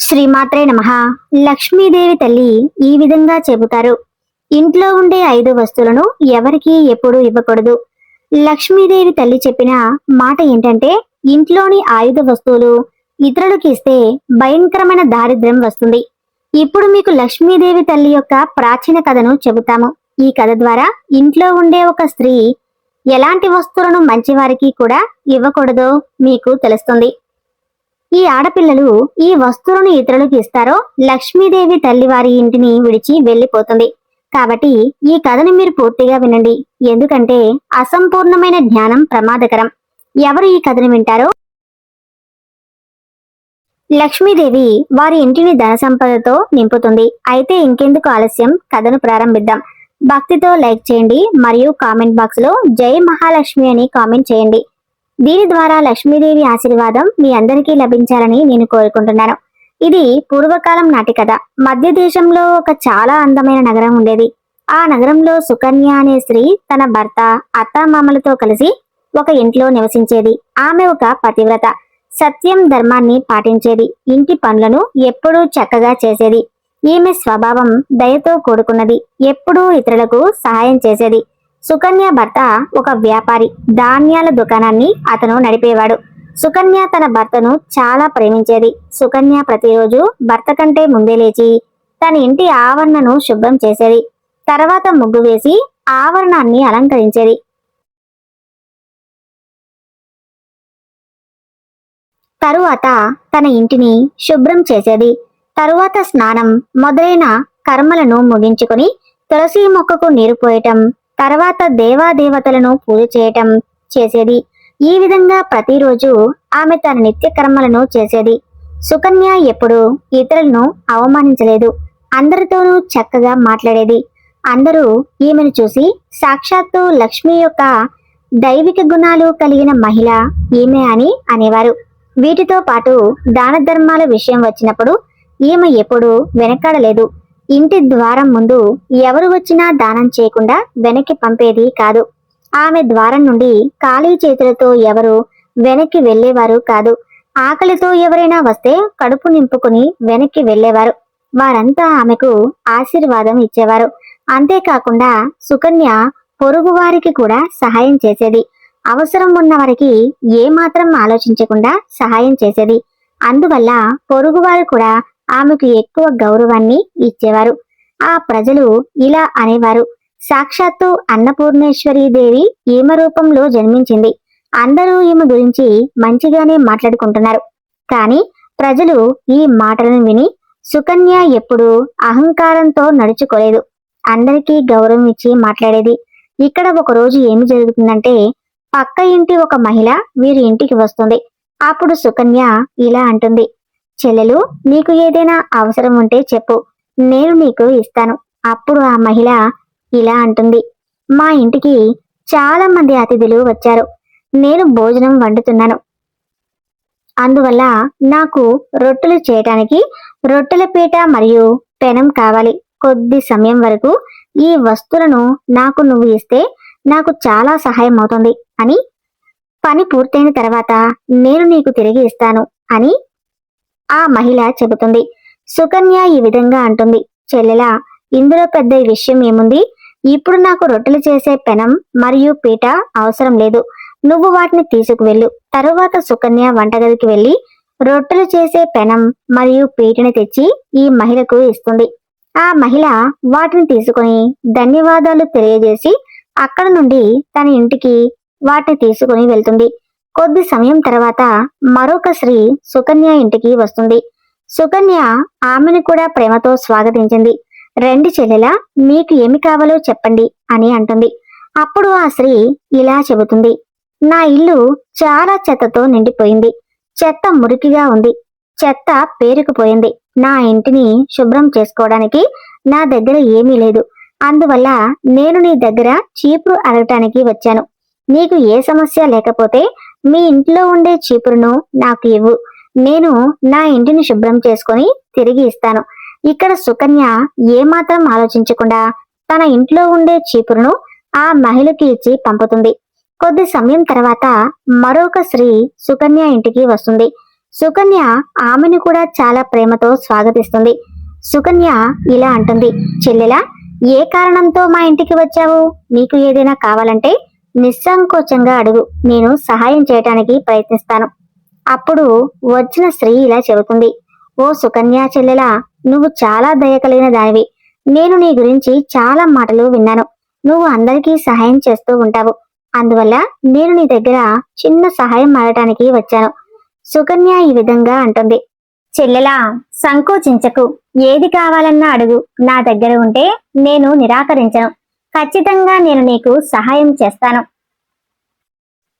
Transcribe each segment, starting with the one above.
శ్రీమాత్రే నమః. లక్ష్మీదేవి తల్లి ఈ విధంగా చెబుతారు. ఇంట్లో ఉండే 5 వస్తువులను ఎవరికీ ఎప్పుడూ ఇవ్వకూడదు. లక్ష్మీదేవి తల్లి చెప్పిన మాట ఏంటంటే, ఇంట్లోని 5 వస్తువులు ఇతరులకు ఇస్తే భయంకరమైన దారిద్ర్యం వస్తుంది. ఇప్పుడు మీకు లక్ష్మీదేవి తల్లి యొక్క ప్రాచీన కథను చెబుతాము. ఈ కథ ద్వారా ఇంట్లో ఉండే ఒక స్త్రీ ఎలాంటి వస్తువులను మంచివారికి కూడా ఇవ్వకూడదో మీకు తెలుస్తుంది. ఈ ఆడపిల్లలు ఈ వస్తువులను ఇతరులకు ఇస్తారో లక్ష్మీదేవి తల్లి వారి ఇంటిని విడిచి వెళ్లిపోతుంది. కాబట్టి ఈ కథను మీరు పూర్తిగా వినండి. ఎందుకంటే అసంపూర్ణమైన జ్ఞానం ప్రమాదకరం. ఎవరు ఈ కథను వింటారో లక్ష్మీదేవి వారి ఇంటిని ధన సంపదతో నింపుతుంది. అయితే ఇంకెందుకు ఆలస్యం, కథను ప్రారంభిద్దాం. భక్తితో లైక్ చేయండి మరియు కామెంట్ బాక్స్ లో జై మహాలక్ష్మి అని కామెంట్ చేయండి. దీని ద్వారా లక్ష్మీదేవి ఆశీర్వాదం మీ అందరికీ లభించాలని నేను కోరుకుంటున్నాను. ఇది పూర్వకాలం నాటి కథ. మధ్య దేశంలో ఒక చాలా అందమైన నగరం ఉండేది. ఆ నగరంలో సుకన్య అనే స్త్రీ తన భర్త, అత్తామామలతో కలిసి ఒక ఇంట్లో నివసించేది. ఆమె ఒక పతివ్రత, సత్యం ధర్మాన్ని పాటించేది. ఇంటి పనులను ఎప్పుడూ చక్కగా చేసేది. ఈమె స్వభావం దయతో కూడుకున్నది. ఎప్పుడూ ఇతరులకు సహాయం చేసేది. సుకన్య భర్త ఒక వ్యాపారి, ధాన్యాల దుకాణాన్ని అతను నడిపేవాడు. సుకన్య తన భర్తను చాలా ప్రేమించేది. సుకన్య ప్రతిరోజు భర్త కంటే ముందే లేచి తన ఇంటి ఆవరణను శుభ్రం చేసేది. తర్వాత ముగ్గు వేసి ఆవరణాన్ని అలంకరించేది. తరువాత తన ఇంటిని శుభ్రం చేసేది. తరువాత స్నానం మొదలైన కర్మలను ముగించుకొని తులసి మొక్కకు నీరు పోయటం, తర్వాత దేవాదేవతలను పూజ చేయటం చేసేది. ఈ విధంగా ప్రతిరోజు ఆమె తన నిత్య కర్మలను చేసేది. సుకన్య ఎప్పుడూ ఇతరులను అవమానించలేదు. అందరితోనూ చక్కగా మాట్లాడేది. అందరూ ఈమెను చూసి సాక్షాత్తు లక్ష్మి యొక్క దైవిక గుణాలు కలిగిన మహిళ ఈమె అని అనేవారు. వీటితో పాటు దాన ధర్మాల విషయం వచ్చినప్పుడు ఈమె ఎప్పుడూ వెనకాడలేదు. ఇంటి ద్వారం ముందు ఎవరు వచ్చినా దానం చేయకుండా వెనక్కి పంపేది కాదు. ఆమె ద్వారం నుండి ఖాళీ చేతులతో ఎవరు వెనక్కి వెళ్లేవారు కాదు. ఆకలితో ఎవరైనా వస్తే కడుపు నింపుకుని వెనక్కి వెళ్లేవారు. వారంతా ఆమెకు ఆశీర్వాదం ఇచ్చేవారు. అంతేకాకుండా సుకన్య పొరుగు వారికి కూడా సహాయం చేసేది. అవసరం ఉన్న వారికి ఏమాత్రం ఆలోచించకుండా సహాయం చేసేది. అందువల్ల పొరుగువారు కూడా ఆమెకు ఎక్కువ గౌరవాన్ని ఇచ్చేవారు. ఆ ప్రజలు ఇలా అనేవారు, సాక్షాత్తు అన్నపూర్ణేశ్వరీ దేవి ఈమె రూపంలో జన్మించింది. అందరూ ఈమె గురించి మంచిగానే మాట్లాడుకుంటున్నారు. కానీ ప్రజలు ఈ మాటలను విని సుకన్య ఎప్పుడూ అహంకారంతో నడుచుకోలేదు. అందరికీ గౌరవం ఇచ్చి మాట్లాడేది. ఇక్కడ ఒక రోజు ఏమి జరుగుతుందంటే, పక్క ఇంటి ఒక మహిళ వీరి ఇంటికి వస్తుంది. అప్పుడు సుకన్య ఇలా అంటుంది, చెల్లెలు, నీకు ఏదైనా అవసరం ఉంటే చెప్పు, నేను నీకు ఇస్తాను. అప్పుడు ఆ మహిళ ఇలా అంటుంది, మా ఇంటికి చాలా మంది అతిథులు వచ్చారు. నేను భోజనం వండుతున్నాను. అందువల్ల నాకు రొట్టెలు చేయటానికి రొట్టెల పీట మరియు పెనం కావాలి. కొద్ది సమయం వరకు ఈ వస్తువులను నాకు నువ్వు ఇస్తే నాకు చాలా సహాయం అవుతుంది అని, పని పూర్తయిన తర్వాత నేను నీకు తిరిగి ఇస్తాను అని ఆ మహిళ చెబుతుంది. సుకన్య ఈ విధంగా అంటుంది, చెల్లెలా, ఇందులో పెద్ద విషయం ఏముంది? ఇప్పుడు నాకు రొట్టెలు చేసే పెనం మరియు పీట అవసరం లేదు. నువ్వు వాటిని తీసుకువెళ్ళు. తరువాత సుకన్య వంటగదికి వెళ్లి రొట్టెలు చేసే పెనం మరియు పీటని తెచ్చి ఈ మహిళకు ఇస్తుంది. ఆ మహిళ వాటిని తీసుకుని ధన్యవాదాలు తెలియజేసి అక్కడ నుండి తన ఇంటికి వాటిని తీసుకుని వెళ్తుంది. కొద్ది సమయం తర్వాత మరొక స్త్రీ సుకన్య ఇంటికి వస్తుంది. సుకన్య ఆమెను కూడా ప్రేమతో స్వాగతించింది. రండి చెల్లెలా, మీకు ఏమి కావాలో చెప్పండి అని అంటుంది. అప్పుడు ఆ స్త్రీ ఇలా చెబుతుంది, నా ఇల్లు చాలా చెత్తతో నిండిపోయింది. చెత్త మురికిగా ఉంది. చెత్త పేరుకుపోయింది. నా ఇంటిని శుభ్రం చేసుకోవడానికి నా దగ్గర ఏమీ లేదు. అందువల్ల నేను నీ దగ్గర చీపురు అడగటానికి వచ్చాను. నీకు ఏ సమస్య లేకపోతే మీ ఇంట్లో ఉండే చీపురును నాకు ఇవ్వు. నేను నా ఇంటిని శుభ్రం చేసుకుని తిరిగి ఇస్తాను. ఇక్కడ సుకన్య ఏమాత్రం ఆలోచించకుండా తన ఇంట్లో ఉండే చీపురును ఆ మహిళకి ఇచ్చి పంపుతుంది. కొద్ది సమయం తర్వాత మరొక స్త్రీ సుకన్య ఇంటికి వస్తుంది. సుకన్య ఆమెను కూడా చాలా ప్రేమతో స్వాగతిస్తుంది. సుకన్య ఇలా అంటుంది, చెల్లెలా, ఏ కారణంతో మా ఇంటికి వచ్చావు? నీకు ఏదైనా కావాలంటే నిస్సంకోచంగా అడుగు, నేను సహాయం చేయటానికి ప్రయత్నిస్తాను. అప్పుడు వచ్చిన స్త్రీ ఇలా చెబుతుంది, ఓ సుకన్య చెల్లెలా, నువ్వు చాలా దయ కలిగిన దానివి. నేను నీ గురించి చాలా మాటలు విన్నాను. నువ్వు అందరికీ సహాయం చేస్తూ ఉంటావు. అందువల్ల నేను నీ దగ్గర చిన్న సహాయం అడగటానికి వచ్చాను. సుకన్య ఈ విధంగా అంటుంది, చెల్లెలా, సంకోచించకు. ఏది కావాలన్నా అడుగు. నా దగ్గర ఉంటే నేను నిరాకరించను. ఖచ్చితంగా నేను నీకు సహాయం చేస్తాను.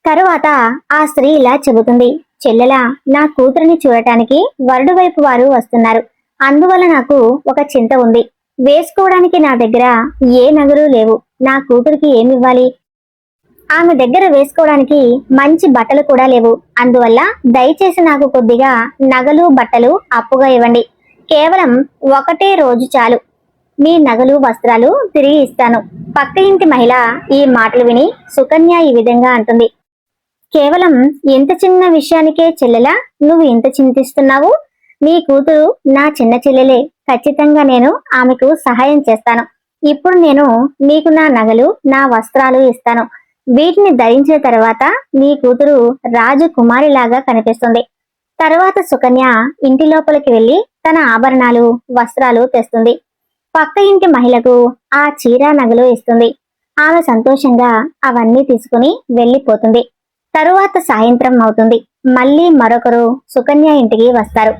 తరువాత ఆ స్త్రీ ఇలా చెబుతుంది, చెల్లెలా, నా కూతురిని చూడటానికి వరుడు వైపు వారు వస్తున్నారు. అందువల్ల నాకు ఒక చింత ఉంది. వేసుకోవడానికి నా దగ్గర ఏ నగలు లేవు. నా కూతురికి ఏమివ్వాలి? ఆమె దగ్గర వేసుకోవడానికి మంచి బట్టలు కూడా లేవు. అందువల్ల దయచేసి నాకు కొద్దిగా నగలు బట్టలు అప్పుగా ఇవ్వండి. కేవలం ఒకటే రోజు చాలు. మీ నగలు వస్త్రాలు తిరిగి ఇస్తాను. పక్క ఇంటి మహిళ ఈ మాటలు విని సుకన్య ఈ విధంగా అంటుంది, కేవలం ఇంత చిన్న విషయానికే చెల్లెలా నువ్వు ఇంత చింతిస్తున్నావు? నీ కూతురు నా చిన్న చెల్లెలే. ఖచ్చితంగా నేను ఆమెకు సహాయం చేస్తాను. ఇప్పుడు నేను నీకు నా నగలు నా వస్త్రాలు ఇస్తాను. వీటిని ధరించిన తర్వాత నీ కూతురు రాజకుమారిలాగా కనిపిస్తుంది. తరువాత సుకన్య ఇంటి లోపలికి వెళ్లి తన ఆభరణాలు వస్త్రాలు తెస్తుంది. పక్క ఇంటి మహిళకు ఆ చీర నగలు ఇస్తుంది. ఆమె సంతోషంగా అవన్నీ తీసుకుని వెళ్లిపోతుంది. తరువాత సాయంత్రం అవుతుంది. మళ్ళీ మరొకరు సుకన్య ఇంటికి వస్తారు.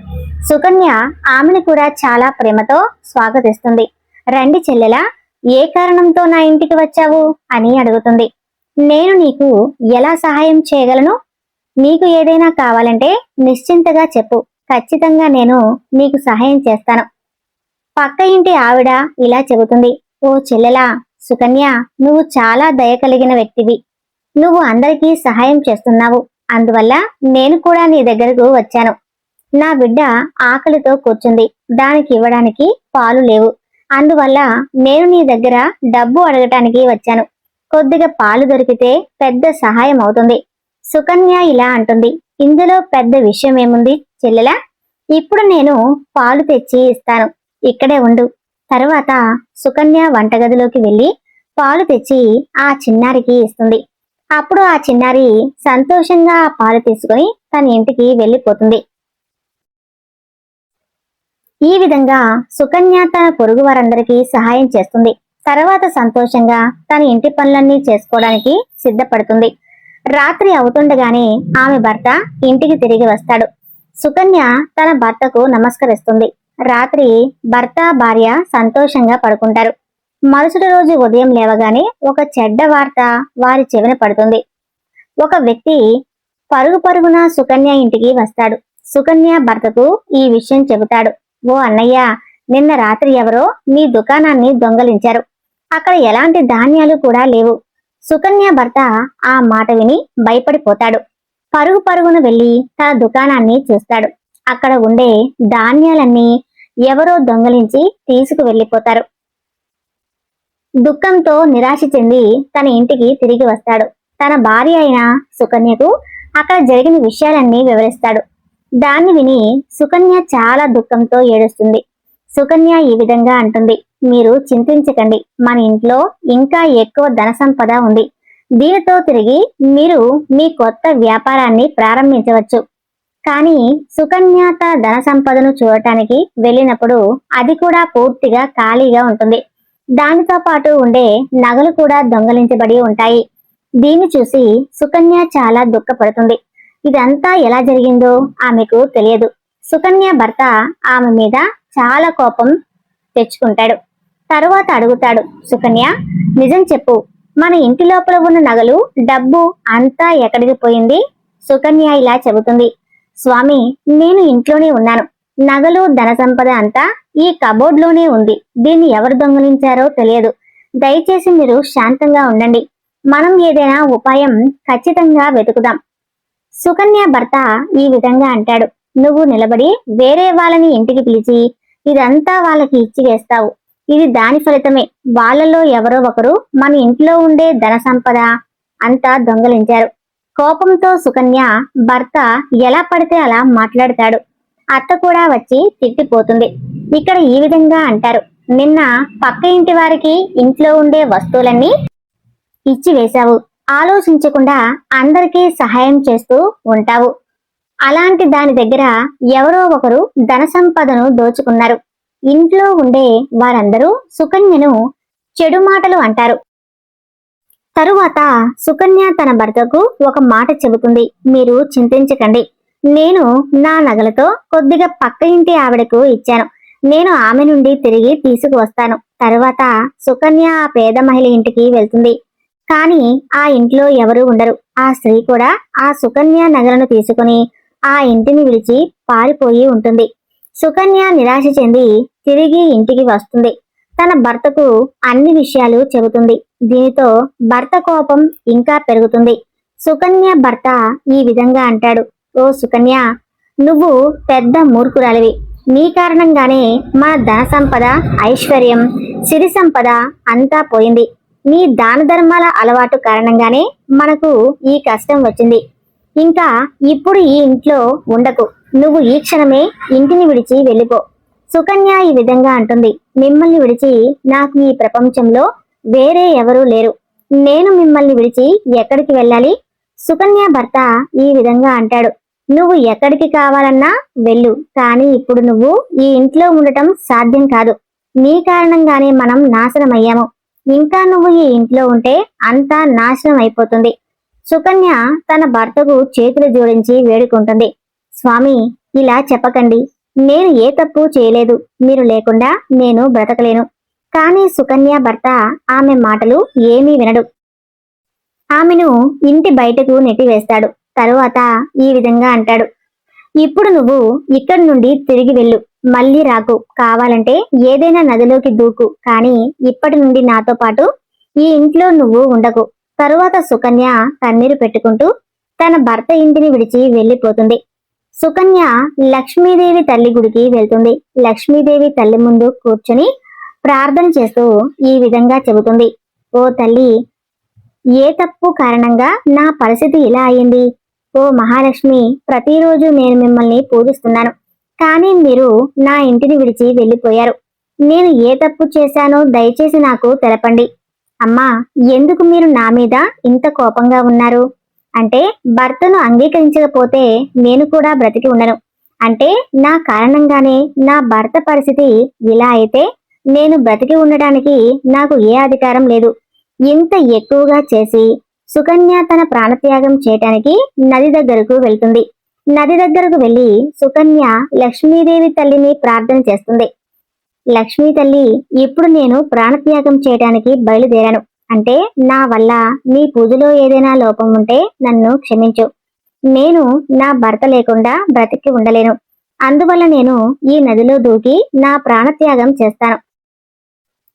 సుకన్య ఆమెను కూడా చాలా ప్రేమతో స్వాగతిస్తుంది. రండి చెల్లెలా, ఏ కారణంతో నా ఇంటికి వచ్చావు అని అడుగుతుంది. నేను నీకు ఎలా సహాయం చేయగలను? నీకు ఏదైనా కావాలంటే నిశ్చింతగా చెప్పు. ఖచ్చితంగా నేను నీకు సహాయం చేస్తాను. పక్క ఇంటి ఆవిడ ఇలా చెబుతుంది, ఓ చెల్లెలా, సుకన్య, నువ్వు చాలా దయ కలిగిన వ్యక్తివి. నువ్వు అందరికీ సహాయం చేస్తున్నావు. అందువల్ల నేను కూడా నీ దగ్గరకు వచ్చాను. నా బిడ్డ ఆకలితో కూర్చుంది. దానికి ఇవ్వడానికి పాలు లేవు. అందువల్ల నేను నీ దగ్గర డబ్బు అడగటానికి వచ్చాను. కొద్దిగా పాలు దొరికితే పెద్ద సహాయం అవుతుంది. సుకన్య ఇలా అంటుంది, ఇందులో పెద్ద విషయం ఏముంది చెల్లెలా? ఇప్పుడు నేను పాలు తెచ్చి ఇస్తాను. ఇక్కడే ఉండు. తరువాత సుకన్య వంటగదిలోకి వెళ్లి పాలు తెచ్చి ఆ చిన్నారికి ఇస్తుంది. అప్పుడు ఆ చిన్నారి సంతోషంగా ఆ పాలు తీసుకుని తన ఇంటికి వెళ్లిపోతుంది. ఈ విధంగా సుకన్య తన పొరుగు వారందరికీ సహాయం చేస్తుంది. తర్వాత సంతోషంగా తన ఇంటి పనులన్నీ చేసుకోవడానికి సిద్ధపడుతుంది. రాత్రి అవుతుండగానే ఆమె భర్త ఇంటికి తిరిగి వస్తాడు. సుకన్య తన భర్తకు నమస్కరిస్తుంది. రాత్రి భర్త భార్య సంతోషంగా పడుకుంటారు. మరుసటి రోజు ఉదయం లేవగానే ఒక చెడ్డ వార్త వారి చెవిన పడుతుంది. ఒక వ్యక్తి పరుగు పరుగున సుకన్య ఇంటికి వస్తాడు. సుకన్య భర్తకు ఈ విషయం చెబుతాడు. ఓ అన్నయ్య, నిన్న రాత్రి ఎవరో మీ దుకాణాన్ని దొంగలించారు. అక్కడ ఎలాంటి ధాన్యాలు కూడా లేవు. సుకన్య భర్త ఆ మాట విని భయపడిపోతాడు. పరుగు పరుగున వెళ్లి తన దుకాణాన్ని చూస్తాడు. అక్కడ ఉండే ధాన్యాలన్నీ ఎవరో దొంగలించి తీసుకు వెళ్లిపోతారు. దుఃఖంతో నిరాశ చెంది తన ఇంటికి తిరిగి వస్తాడు. తన భార్య అయిన సుకన్యకు అక్కడ జరిగిన విషయాలన్నీ వివరిస్తాడు. దాన్ని విని సుకన్య చాలా దుఃఖంతో ఏడుస్తుంది. సుకన్య ఈ విధంగా అంటుంది, మీరు చింతించకండి. మన ఇంట్లో ఇంకా ఎక్కువ ధన సంపద ఉంది. దీనితో తిరిగి మీరు మీ కొత్త వ్యాపారాన్ని ప్రారంభించవచ్చు. కానీ సుకన్య తన ధన సంపదను చూడటానికి వెళ్ళినప్పుడు అది కూడా పూర్తిగా ఖాళీగా ఉంటుంది. దానితో పాటు ఉండే నగలు కూడా దొంగలించబడి ఉంటాయి. దీన్ని చూసి సుకన్య చాలా దుఃఖపడుతుంది. ఇదంతా ఎలా జరిగిందో ఆమెకు తెలియదు. సుకన్య భర్త ఆమె మీద చాలా కోపం తెచ్చుకుంటాడు. తరువాత అడుగుతాడు, సుకన్య, నిజం చెప్పు. మన ఇంటి లోపల ఉన్న నగలు డబ్బు అంతా ఎక్కడికి పోయింది? సుకన్య ఇలా చెబుతుంది, స్వామి, నేను ఇంట్లోనే ఉన్నాను. నగలు ధన సంపద అంతా ఈ కబోర్డ్ లోనే ఉంది. దీన్ని ఎవరు దొంగలించారో తెలియదు. దయచేసి మీరు శాంతంగా ఉండండి. మనం ఏదైనా ఉపాయం ఖచ్చితంగా వెతుకుదాం. సుకన్య భర్త ఈ విధంగా అంటాడు, నువ్వు నిలబడి వేరే వాళ్ళని ఇంటికి పిలిచి ఇదంతా వాళ్ళకి ఇచ్చి వేస్తావు. ఇది దాని ఫలితమే. వాళ్ళలో ఎవరో ఒకరు మన ఇంట్లో ఉండే ధన సంపద అంతా దొంగలించారు. కోపంతో సుకన్య భర్త ఎలా పడితే అలా మాట్లాడతాడు. అత్త కూడా వచ్చి తిట్టిపోతుంది. ఇక్కడ ఈ విధంగా అంటారు, నిన్న పక్క ఇంటి వారికి ఇంట్లో ఉండే వస్తువులన్నీ ఇచ్చి వేశావు. ఆలోచించకుండా అందరికీ సహాయం చేస్తూ ఉంటావు. అలాంటి దాని దగ్గర ఎవరో ఒకరు ధన సంపదను దోచుకున్నారు. ఇంట్లో ఉండే వారందరూ సుకన్యను చెడు మాటలు అంటారు. తరువాత సుకన్య తన భర్తకు ఒక మాట చెబుతుంది, మీరు చింతించకండి. నేను నా నగలతో కొద్దిగా పక్క ఇంటి ఆవిడకు ఇచ్చాను. నేను ఆమె నుండి తిరిగి తీసుకువస్తాను. తరువాత సుకన్య ఆ పేద మహిళ ఇంటికి వెళ్తుంది. కానీ ఆ ఇంట్లో ఎవరూ ఉండరు. ఆ స్త్రీ కూడా ఆ సుకన్య నగలను తీసుకుని ఆ ఇంటిని విడిచి పారిపోయి ఉంటుంది. సుకన్య నిరాశ చెంది తిరిగి ఇంటికి వస్తుంది. తన భర్తకు అన్ని విషయాలు చెబుతుంది. దీనితో భర్త కోపం ఇంకా పెరుగుతుంది. సుకన్య భర్త ఈ విధంగా అంటాడు, ఓ సుకన్య, నువ్వు పెద్ద మూర్ఖురాలివి. నీ కారణంగానే మన ధన సంపద, ఐశ్వర్యం, సిరి సంపద అంతా పోయింది. నీ దాన ధర్మాల అలవాటు కారణంగానే మనకు ఈ కష్టం వచ్చింది. ఇంకా ఇప్పుడు ఈ ఇంట్లో ఉండకు. నువ్వు ఈ క్షణమే ఇంటిని విడిచి వెళ్ళిపో. సుకన్య ఈ విధంగా అంటుంది, మిమ్మల్ని విడిచి నాకు ఈ ప్రపంచంలో వేరే ఎవరూ లేరు. నేను మిమ్మల్ని విడిచి ఎక్కడికి వెళ్ళాలి? సుకన్య భర్త ఈ విధంగా అంటాడు, నువ్వు ఎక్కడికి కావాలన్నా వెళ్ళు. కానీ ఇప్పుడు నువ్వు ఈ ఇంట్లో ఉండటం సాధ్యం కాదు. నీ కారణంగానే మనం నాశనమయ్యాము. ఇంకా నువ్వు ఈ ఇంట్లో ఉంటే అంతా నాశనం అయిపోతుంది. సుకన్య తన భర్తకు చేతులు జోడించి వేడుకుంటుంది, స్వామి, ఇలా చెప్పకండి. నేను ఏ తప్పు చేయలేదు. మీరు లేకుండా నేను బ్రతకలేను. కానీ సుకన్య భర్త ఆమె మాటలు ఏమీ వినడు. ఆమెను ఇంటి బయటకు నెట్టివేస్తాడు. తరువాత ఈ విధంగా అంటాడు, ఇప్పుడు నువ్వు ఇక్కడి నుండి తిరిగి వెళ్ళు. మళ్ళీ రాకు. కావాలంటే ఏదైనా నదిలోకి దూకు. కానీ ఇప్పటి నుండి నాతో పాటు ఈ ఇంట్లో నువ్వు ఉండకు. తరువాత సుకన్య కన్నీరు పెట్టుకుంటూ తన భర్త ఇంటిని విడిచి వెళ్లిపోతుంది. సుకన్య లక్ష్మీదేవి తల్లి గుడికి వెళ్తుంది. లక్ష్మీదేవి తల్లి ముందు కూర్చొని ప్రార్థన చేస్తూ ఈ విధంగా చెబుతుంది, ఓ తల్లి, ఏ తప్పు కారణంగా నా పరిస్థితి ఇలా అయింది? ఓ మహాలక్ష్మి, ప్రతిరోజు నేను మిమ్మల్ని పూజిస్తున్నాను. కానీ మీరు నా ఇంటిని విడిచి వెళ్లిపోయారు. నేను ఏ తప్పు చేశానో దయచేసి నాకు తెలపండి. అమ్మా, ఎందుకు మీరు నా మీద ఇంత కోపంగా ఉన్నారు? అంటే భర్తను అంగీకరించకపోతే నేను కూడా బ్రతికి ఉండను. అంటే నా కారణంగానే నా భర్త పరిస్థితి ఇలా అయితే నేను బ్రతికి ఉండటానికి నాకు ఏ అధికారం లేదు. ఇంత ఎక్కువగా చేసి సుకన్య తన ప్రాణత్యాగం చేయటానికి నది దగ్గరకు వెళ్తుంది. నది దగ్గరకు వెళ్లి సుకన్య లక్ష్మీదేవి తల్లిని ప్రార్థన చేస్తుంది. లక్ష్మీ తల్లి, ఇప్పుడు నేను ప్రాణత్యాగం చేయటానికి బయలుదేరాను. అంటే నా వల్ల నీ పూజలో ఏదైనా లోపం ఉంటే నన్ను క్షమించు. నేను నా భర్త లేకుండా బ్రతికి ఉండలేను. అందువల్ల నేను ఈ నదిలో దూకి నా ప్రాణత్యాగం చేస్తాను.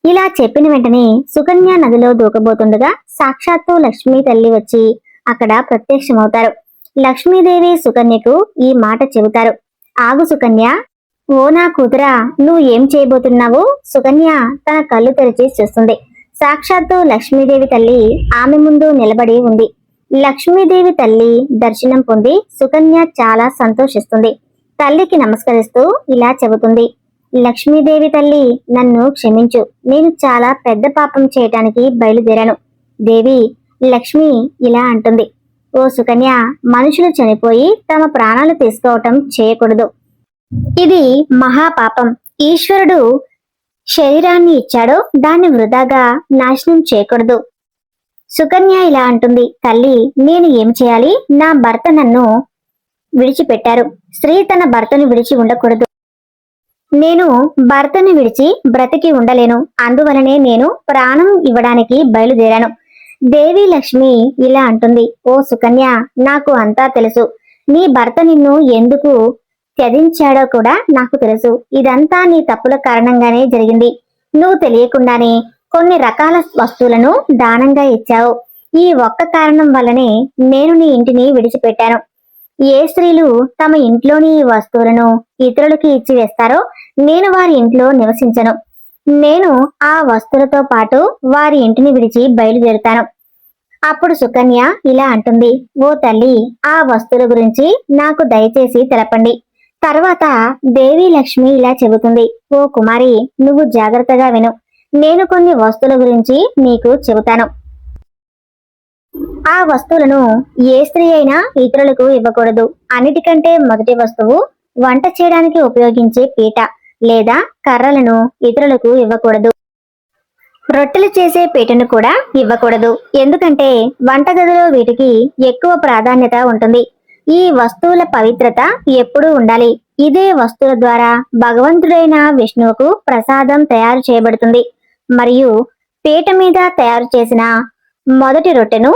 ఇలా చెప్పిన వెంటనే సుకన్య నదిలో దూకబోతుండగా సాక్షాత్తు లక్ష్మీ తల్లి వచ్చి అక్కడ ప్రత్యక్షమవుతారు. లక్ష్మీదేవి సుకన్యకు ఈ మాట చెబుతారు, ఆగు సుకన్య. ఓ నా కూతురా, నువ్వు ఏం చేయబోతున్నావు? సుకన్య తన కళ్ళు తెరిచి చూస్తుంది. సాక్షాత్తు లక్ష్మీదేవి తల్లి ఆమె ముందు నిలబడి ఉంది. లక్ష్మీదేవి తల్లి దర్శనం పొంది సుకన్య చాలా సంతోషిస్తుంది. తల్లికి నమస్కరిస్తూ ఇలా చెబుతుంది, లక్ష్మీదేవి తల్లి, నన్ను క్షమించు. నేను చాలా పెద్ద పాపం చేయటానికి బయలుదేరాను. దేవి లక్ష్మి ఇలా అంటుంది, ఓ సుకన్య, మనుషులు చనిపోయి తమ ప్రాణాలు తీసుకోవటం చేయకూడదు. ఇది మహాపాపం. ఈశ్వరుడు శరీరాన్ని ఇచ్చాడో దాన్ని వృధాగా నాశనం చేయకూడదు. సుకన్య ఇలా అంటుంది, తల్లి, నేను ఏం చేయాలి? నా భర్త నన్ను విడిచిపెట్టారు. స్త్రీ తన భర్తను విడిచి ఉండకూడదు. నేను భర్తను విడిచి బ్రతికి ఉండలేను. అందువలనే నేను ప్రాణం ఇవ్వడానికి బయలుదేరాను. దేవి లక్ష్మి ఇలా అంటుంది, ఓ సుకన్య, నాకు అంతా తెలుసు. నీ భర్త నిన్ను ఎందుకు త్యజించాడో కూడా నాకు తెలుసు. ఇదంతా నీ తప్పుల కారణంగానే జరిగింది. నువ్వు తెలియకుండానే కొన్ని రకాల వస్తువులను దానంగా ఇచ్చావు. ఈ ఒక్క కారణం వల్లనే నేను నీ ఇంటిని విడిచిపెట్టాను. ఏ స్త్రీలు తమ ఇంట్లోని ఈ వస్తువులను ఇతరులకి ఇచ్చి వేస్తారో నేను వారి ఇంట్లో నివసించను. నేను ఆ వస్తువులతో పాటు వారి ఇంటిని విడిచి బయలుదేరుతాను. అప్పుడు సుకన్య ఇలా అంటుంది, ఓ తల్లి, ఆ వస్తువుల గురించి నాకు దయచేసి తెలపండి. తర్వాత దేవి లక్ష్మి ఇలా చెబుతుంది, ఓ కుమారి, నువ్వు జాగ్రత్తగా విను. నేను కొన్ని వస్తువుల గురించి నీకు చెబుతాను. ఆ వస్తువులను ఏ స్త్రీ అయినా ఇతరులకు ఇవ్వకూడదు. అన్నిటికంటే మొదటి వస్తువు వంట చేయడానికి ఉపయోగించే పీట లేదా కర్రలను ఇతరులకు ఇవ్వకూడదు. రొట్టెలు చేసే పీటను కూడా ఇవ్వకూడదు. ఎందుకంటే వంటగదిలో వీటికి ఎక్కువ ప్రాధాన్యత ఉంటుంది. ఈ వస్తువుల పవిత్రత ఎప్పుడూ ఉండాలి. ఇదే వస్తువుల ద్వారా భగవంతుడైన విష్ణువుకు ప్రసాదం తయారు చేయబడుతుంది. మరియు పీట మీద తయారు చేసిన మొదటి రొట్టెను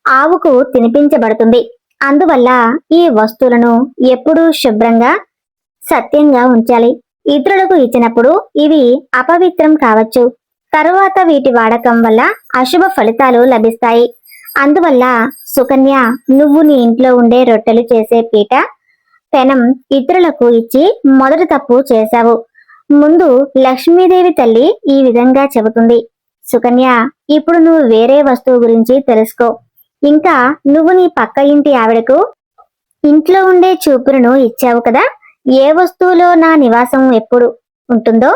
ఆవుకు తినిపించబడుతుంది. అందువల్ల ఈ వస్తువులను ఎప్పుడూ శుభ్రంగా సత్యంగా ఉంచాలి. ఇతరులకు ఇచ్చినప్పుడు ఇవి అపవిత్రం కావచ్చు. తరువాత వీటి వాడకం వల్ల అశుభ ఫలితాలు లభిస్తాయి. అందువల్ల సుకన్య, నువ్వు నీ ఇంట్లో ఉండే రొట్టెలు చేసే పీట, పెనం ఇతరులకు ఇచ్చి మొదటి తప్పు చేశావు. ముందు లక్ష్మీదేవి తల్లి ఈ విధంగా చెబుతుంది, సుకన్య, ఇప్పుడు నువ్వు వేరే వస్తువు గురించి తెలుసుకో. ఇంకా నువ్వు నీ పక్క ఇంటి ఆవిడకు ఇంట్లో ఉండే చూపులను ఇచ్చావు కదా. ఏ వస్తువులో నా నివాసం ఎప్పుడు ఉంటుందో,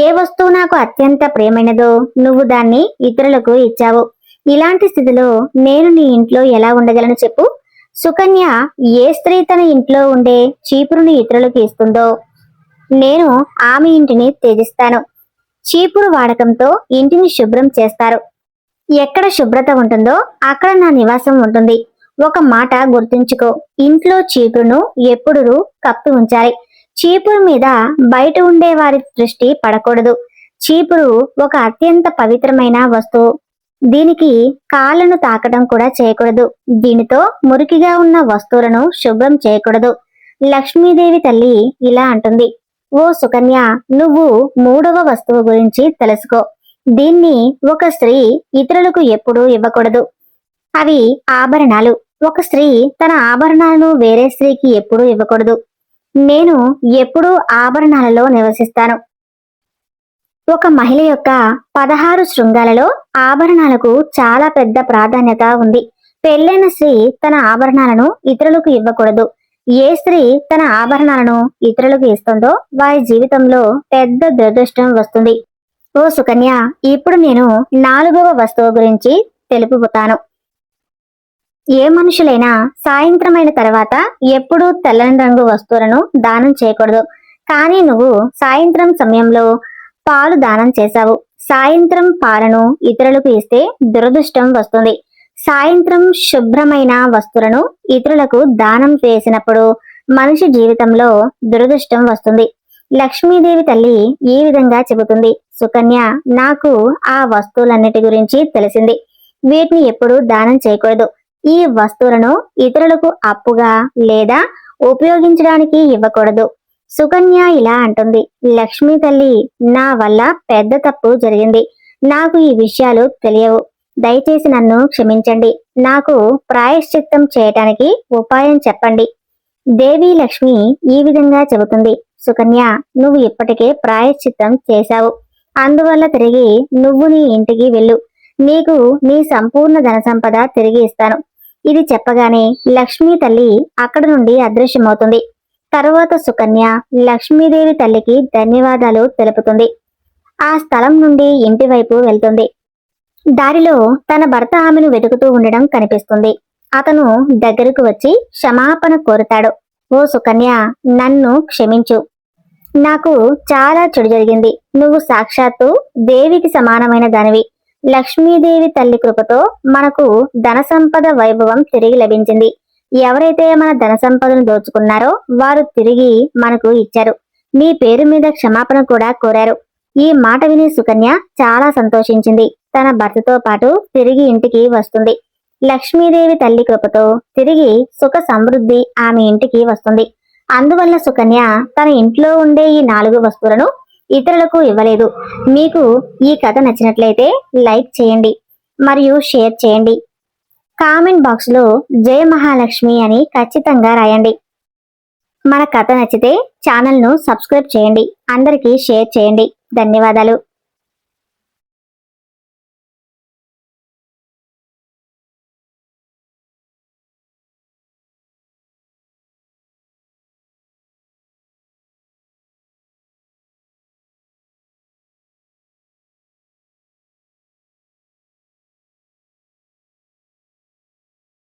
ఏ వస్తువు నాకు అత్యంత ప్రియమైనదో నువ్వు దాన్ని ఇతరులకు ఇచ్చావు. ఇలాంటి స్థితిలో నేను నీ ఇంట్లో ఎలా ఉండగలను చెప్పు. సుకన్య, ఏ స్త్రీ తన ఇంట్లో ఉండే చీపురుని ఇతరులకు ఇస్తుందో నేను ఆమె ఇంటిని త్యజిస్తాను. చీపురు వాడకంతో ఇంటిని శుభ్రం చేస్తారు. ఎక్కడ శుభ్రత ఉంటుందో అక్కడ నా నివాసం ఉంటుంది. ఒక మాట గుర్తుంచుకో, ఇంట్లో చీపురును ఎప్పుడూ కప్పి ఉంచాలి. చీపురు మీద బయట ఉండే వారి దృష్టి పడకూడదు. చీపురు ఒక అత్యంత పవిత్రమైన వస్తువు. దీనికి కాళ్ళను తాకడం కూడా చేయకూడదు. దీనితో మురికిగా ఉన్న వస్తువులను శుభ్రం చేయకూడదు. లక్ష్మీదేవి తల్లి ఇలా అంటుంది, ఓ సుకన్య, నువ్వు మూడవ వస్తువు గురించి తెలుసుకో. దీన్ని ఒక స్త్రీ ఇతరులకు ఎప్పుడూ ఇవ్వకూడదు. అవి ఆభరణాలు. ఒక స్త్రీ తన ఆభరణాలను వేరే స్త్రీకి ఎప్పుడూ ఇవ్వకూడదు. నేను ఎప్పుడూ ఆభరణాలలో నివసిస్తాను. ఒక మహిళ యొక్క 16 శృంగాలలో ఆభరణాలకు చాలా పెద్ద ప్రాధాన్యత ఉంది. పెళ్ళైన స్త్రీ తన ఆభరణాలను ఇతరులకు ఇవ్వకూడదు. ఏ స్త్రీ తన ఆభరణాలను ఇతరులకు ఇస్తుందో వారి జీవితంలో పెద్ద దురదృష్టం వస్తుంది. ఓ సుకన్య, ఇప్పుడు నేను 4వ వస్తువు గురించి తెలుపుతాను. ఏ మనుషులైనా సాయంత్రమైన తర్వాత ఎప్పుడూ తెల్లని రంగు వస్తువులను దానం చేయకూడదు. కానీ నువ్వు సాయంత్రం సమయంలో పాలు దానం చేశావు. సాయంత్రం పాలను ఇతరులకు ఇస్తే దురదృష్టం వస్తుంది. సాయంత్రం శుభ్రమైన వస్తువులను ఇతరులకు దానం చేసినప్పుడు మనిషి జీవితంలో దురదృష్టం వస్తుంది. లక్ష్మీదేవి తల్లి ఈ విధంగా చెబుతుంది, సుకన్య, నాకు ఆ వస్తువులన్నిటి గురించి తెలిసింది. వీటిని ఎప్పుడూ దానం చేయకూడదు. ఈ వస్తువులను ఇతరులకు అప్పుగా లేదా ఉపయోగించడానికి ఇవ్వకూడదు. సుకన్య ఇలా అంటుంది, లక్ష్మీ తల్లి, నా వల్ల పెద్ద తప్పు జరిగింది. నాకు ఈ విషయాలు తెలియవు. దయచేసి నన్ను క్షమించండి. నాకు ప్రాయశ్చిత్తం చేయటానికి ఉపాయం చెప్పండి. దేవి లక్ష్మి ఈ విధంగా చెబుతుంది, సుకన్య, నువ్వు ఇప్పటికే ప్రాయశ్చిత్తం చేశావు. అందువల్ల తిరిగి నువ్వు నీ ఇంటికి వెళ్ళు. నీకు నీ సంపూర్ణ ధన సంపద తిరిగి ఇస్తాను. ఇది చెప్పగానే లక్ష్మీ తల్లి అక్కడి నుండి అదృశ్యమవుతుంది. తరువాత సుకన్య లక్ష్మీదేవి తల్లికి ధన్యవాదాలు తెలుపుతుంది. ఆ స్థలం నుండి ఇంటి వైపు వెళ్తుంది. దారిలో తన భర్త ఆమెను వెతుకుతూ ఉండడం కనిపిస్తుంది. అతను దగ్గరకు వచ్చి క్షమాపణ కోరుతాడు. ఓ సుకన్య, నన్ను క్షమించు. నాకు చాలా చెడు జరిగింది. నువ్వు సాక్షాత్తు దేవికి సమానమైన దానివి. లక్ష్మీదేవి తల్లి కృపతో మనకు ధన సంపద వైభవం తిరిగి లభించింది. ఎవరైతే మన ధన సంపదను దోచుకున్నారో వారు తిరిగి మనకు ఇచ్చారు. నీ పేరు మీద క్షమాపణ కూడా కోరారు. ఈ మాట విని సుకన్య చాలా సంతోషించింది. తన భర్తతో పాటు తిరిగి ఇంటికి వస్తుంది. లక్ష్మీదేవి తల్లి కృపతో తిరిగి సుఖ సమృద్ధి ఆమె ఇంటికి వస్తుంది. అందువల్ల సుకన్య తన ఇంట్లో ఉండే ఈ 4 వస్తువులను ఇతరులకు ఇవ్వలేదు. మీకు ఈ కథ నచ్చినట్లయితే లైక్ చేయండి మరియు షేర్ చేయండి. కామెంట్ బాక్స్ లో జయ మహాలక్ష్మి అని ఖచ్చితంగా రాయండి. మన కథ నచ్చితే ఛానల్ ను సబ్స్క్రైబ్ చేయండి. అందరికీ షేర్ చేయండి. ధన్యవాదాలు.